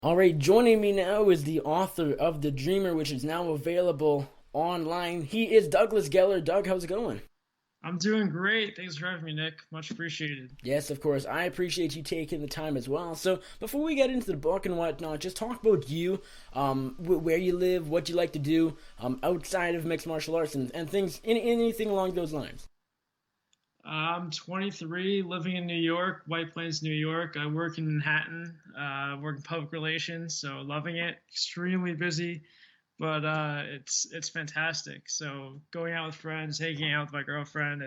All right, joining me now is the author of The Dreamer, which is now available online. He is Douglas Geller. Doug, how's it going? I'm doing great. Thanks for having me, Nick. Much appreciated. Yes, of course. I appreciate you taking the time as well. So, before we get into the book and whatnot, just talk about you, where you live, what you like to do outside of mixed martial arts, and things, anything along those lines. I'm 23, living in New York, White Plains, New York. I work in Manhattan, work in public relations, so loving it. Extremely busy, but it's fantastic. So going out with friends, hanging out with my girlfriend.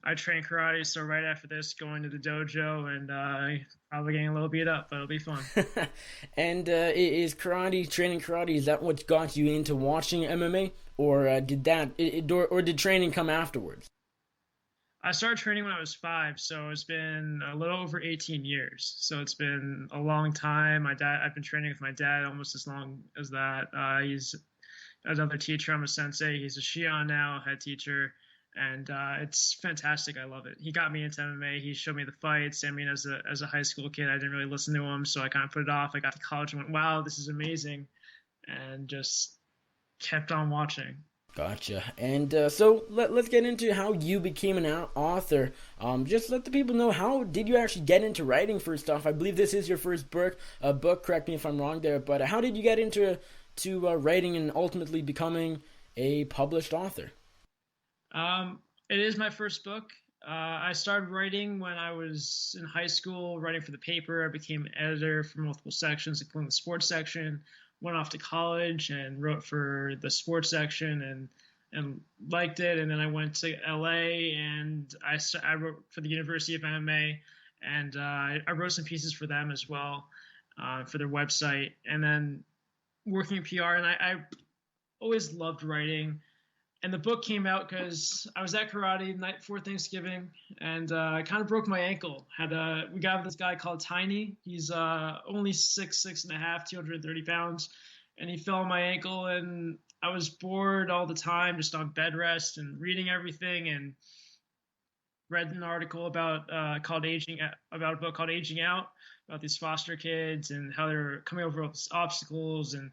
I train karate, so right after this, going to the dojo and probably getting a little beat up, but it'll be fun. And is karate, training karate, is that what got you into watching MMA? Or or did training come afterwards? I started training when I was 5, so it's been a little over 18 years. So it's been a long time. I've been training with my dad almost as long as that. He's another teacher. I'm a sensei. He's a Shion now, head teacher, and it's fantastic. I love it. He got me into MMA. He showed me the fights. I mean, as a high school kid, I didn't really listen to him, so I kind of put it off. I got to college and went, "Wow, this is amazing," and just kept on watching. Gotcha. And so let's get into how you became an author. Just let the people know, how did you actually get into writing first off? I believe this is your first book. Correct me if I'm wrong there, but how did you get into writing and ultimately becoming a published author? It is my first book. I started writing when I was in high school, writing for the paper. I became editor for multiple sections, including the sports section. Went off to college and wrote for the sports section and liked it. And then I went to LA and I wrote for the University of MMA, and I wrote some pieces for them as well, for their website. And then working in PR, and I always loved writing. And the book came out because I was at karate the night before Thanksgiving, and I kind of broke my ankle. We got this guy called Tiny. He's only 6'6.5", 230 pounds, and he fell on my ankle. And I was bored all the time, just on bed rest and reading everything, and read an article about a book called Aging Out, about these foster kids and how they're coming over all these obstacles and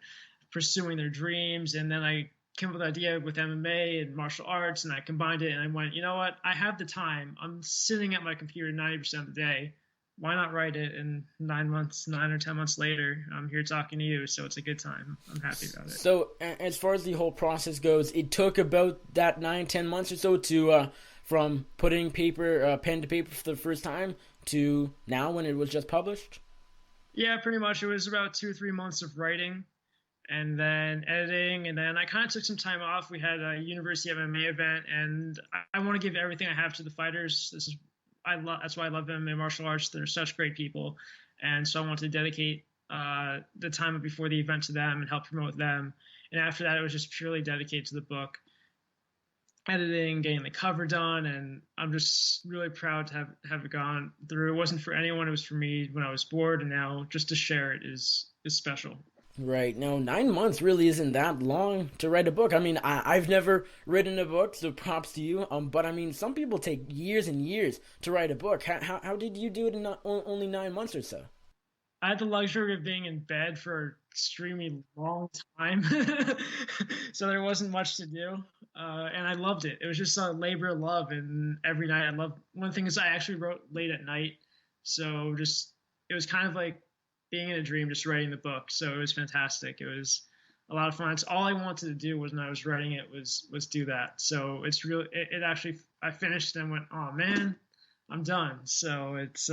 pursuing their dreams. And then I came up with an idea with MMA and martial arts, and I combined it, and I went, you know what? I have the time. I'm sitting at my computer 90% of the day. Why not write it? And 9 or 10 months later, I'm here talking to you, so it's a good time. I'm happy about it. So as far as the whole process goes, it took about that 9-10 months or so to from putting pen to paper for the first time to now when it was just published. Yeah, pretty much. It was about 2 or 3 months of writing and then editing, and then I kind of took some time off. We had a University of MMA event, and I want to give everything I have to the fighters. That's why I love MMA martial arts. They're such great people, and so I want to dedicate the time before the event to them and help promote them. And after that, it was just purely dedicated to the book, editing, getting the cover done, and I'm just really proud to have it gone through. It wasn't for anyone; it was for me when I was bored, and now just to share it is special. Right. Now, 9 months really isn't that long to write a book. I mean, I've never written a book, so props to you. But I mean, some people take years and years to write a book. How did you do it in only 9 months or so? I had the luxury of being in bed for an extremely long time, so there wasn't much to do, and I loved it. It was just a labor of love, and every night I loved. One thing is I actually wrote late at night, so just it was kind of like being in a dream, just writing the book. So it was fantastic. It was a lot of fun. It's all I wanted to do was when I was writing it was do that. So it's really it actually I finished and went, oh man, I'm done. So it's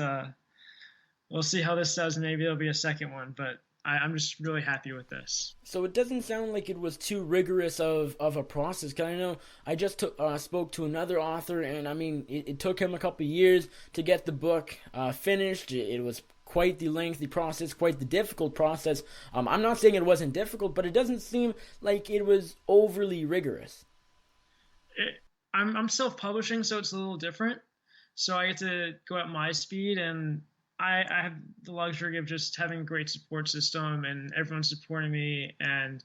we'll see how this does. Maybe there'll be a second one, but I'm just really happy with this. So it doesn't sound like it was too rigorous of a process. Cause I know I just spoke to another author, and I mean it took him a couple of years to get the book finished. It was quite the lengthy process, quite the difficult process. I'm not saying it wasn't difficult, but it doesn't seem like it was overly rigorous. It, I'm self-publishing, so it's a little different. So I get to go at my speed, and I have the luxury of just having a great support system, and everyone supporting me, and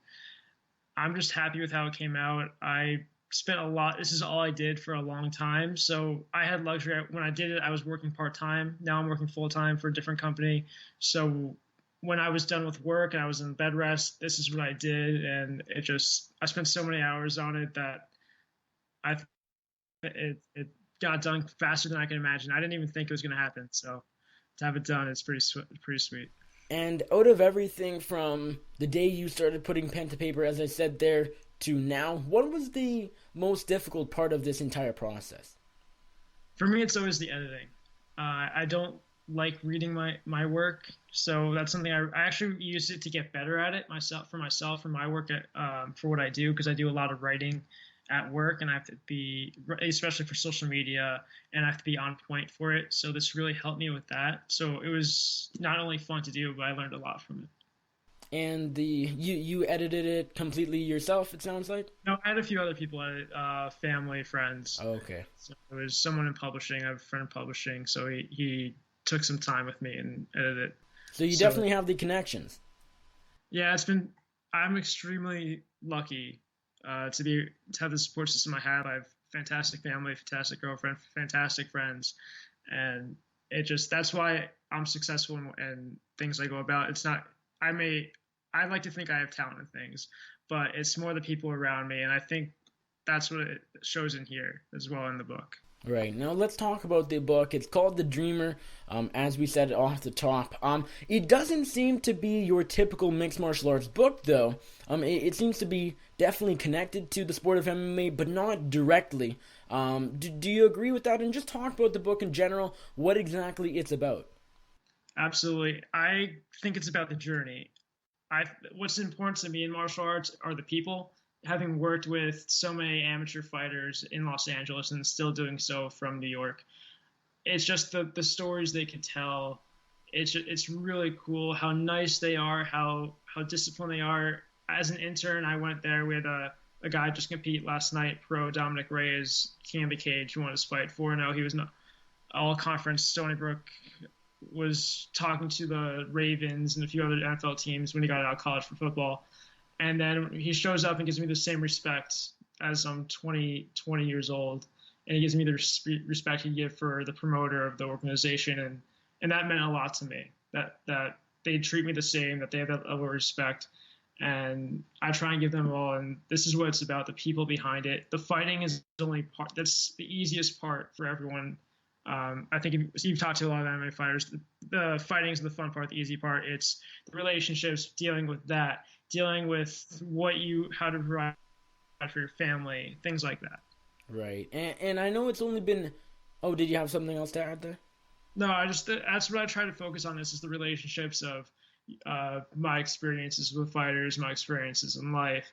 I'm just happy with how it came out. I spent a lot. This is all I did for a long time, so I had luxury. When I did it, I was working part time. Now I'm working full time for a different company, so when I was done with work and I was in bed rest, this is what I did, and I spent so many hours on it that I it got done faster than I can imagine. I didn't even think it was going to happen, so to have it done is pretty sweet. And out of everything from the day you started putting pen to paper, as I said there, to now, what was the most difficult part of this entire process? For me, it's always the editing. I don't like reading my work, so that's something I actually use it to get better at it myself for my work for what I do, because I do a lot of writing at work and I have to be, especially for social media, and I have to be on point for it. So this really helped me with that. So it was not only fun to do, but I learned a lot from it. And you edited it completely yourself, it sounds like? No, I had a few other people at it, family, friends. Oh, okay. So it was someone in publishing. I have a friend in publishing, so he took some time with me and edited it. So you definitely have the connections. Yeah, I'm extremely lucky to have the support system I have. I have fantastic family, fantastic girlfriend, fantastic friends, and that's why I'm successful in things I go about. It's not I like to think I have talent in things, but it's more the people around me, and I think that's what it shows in here as well in the book. Right, now let's talk about the book. It's called The Dreamer, as we said off the top. It doesn't seem to be your typical mixed martial arts book, though. It seems to be definitely connected to the sport of MMA, but not directly. Do you agree with that? And just talk about the book in general, what exactly it's about. Absolutely. I think it's about the journey. What's important to me in martial arts are the people. Having worked with so many amateur fighters in Los Angeles and still doing so from New York, it's just the stories they can tell. It's really cool how nice they are, how disciplined they are. As an intern, I went there. We had a guy just compete last night, pro Dominic Reyes, King of the Cage, who won his fight 4-0. He was not all conference. Stony Brook was talking to the Ravens and a few other NFL teams when he got out of college for football. And then he shows up and gives me the same respect as I'm 20 years old. And he gives me the respect he'd give for the promoter of the organization. And that meant a lot to me, that they treat me the same, that they have that level of respect. And I try and give them all. And this is what it's about, the people behind it. The fighting is the only part. That's the easiest part for everyone. I think if you've talked to a lot of MMA fighters, the fighting is the fun part, the easy part. It's the relationships, dealing with that, dealing with how to provide for your family, things like that. Right. And I know it's only been, oh, did you have something else to add there? No, that's what I try to focus on. This is the relationships of my experiences with fighters, my experiences in life,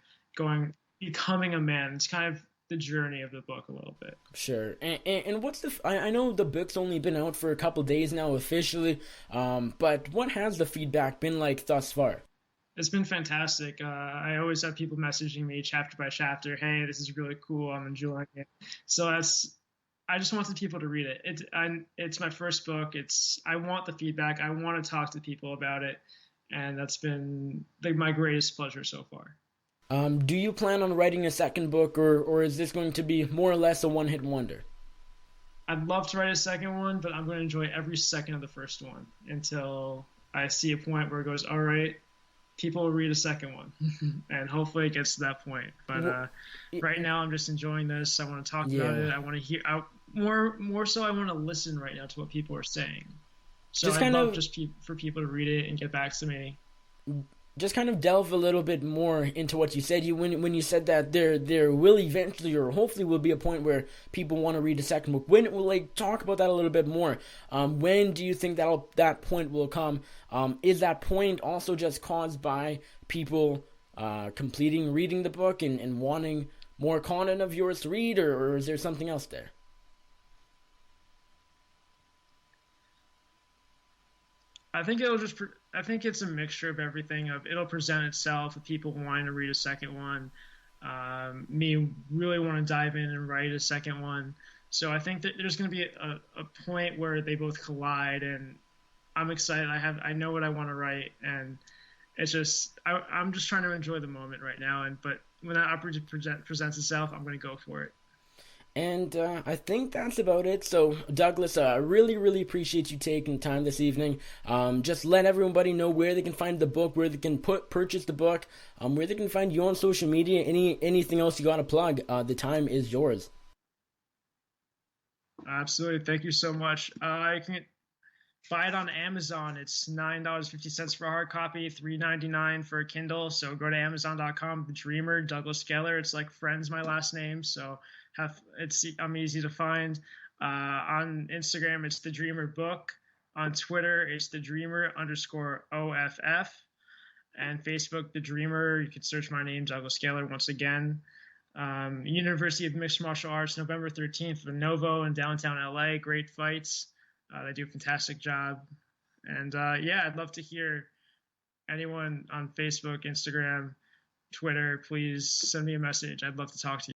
becoming a man. It's kind of the journey of the book a little bit. Sure. And what's I know the book's only been out for a couple days now officially, but what has the feedback been like thus far? It's been fantastic. I always have people messaging me chapter by chapter, hey, this is really cool, I'm enjoying it. So I just want the people to read it. It's my first book. I want the feedback. I want to talk to people about it, and that's been my greatest pleasure so far. Do you plan on writing a second book, or is this going to be more or less a one-hit wonder? I'd love to write a second one, but I'm going to enjoy every second of the first one until I see a point where it goes, all right, people will read a second one. And hopefully it gets to that point. But right now I'm just enjoying this. I want to talk about it. I want to hear more so I want to listen right now to what people are saying. So I'd love for people to read it and get back to me. Just kind of delve a little bit more into what you said. When you said that there will eventually or hopefully will be a point where people want to read a second book. When will talk about that a little bit more? When do you think that point will come? Is that point also just caused by people reading the book and wanting more content of yours to read, or is there something else there? I think it's a mixture of everything. It'll present itself with people wanting to read a second one, me really want to dive in and write a second one. So I think that there's going to be a point where they both collide, and I'm excited. I know what I want to write, and it's just I'm just trying to enjoy the moment right now. But when that opportunity presents itself, I'm going to go for it. And I think that's about it. So, Douglas, I really, really appreciate you taking time this evening. Just let everybody know where they can find the book, where they can purchase the book, where they can find you on social media. Anything else you got to plug? The time is yours. Absolutely. Thank you so much. I can buy it on Amazon. It's $9.50 for a hard copy, $3.99 for a Kindle. So go to Amazon.com. The Dreamer, Douglas Geller. It's like Friends, my last name. So I'm easy to find. On Instagram, it's The Dreamer Book. On Twitter, it's The Dreamer _OFF. And Facebook, The Dreamer. You can search my name, Douglas Geller, once again. University of Mixed Martial Arts, November 13th, Novo in downtown LA. Great fights. They do a fantastic job. And yeah, I'd love to hear anyone on Facebook, Instagram, Twitter. Please send me a message. I'd love to talk to you.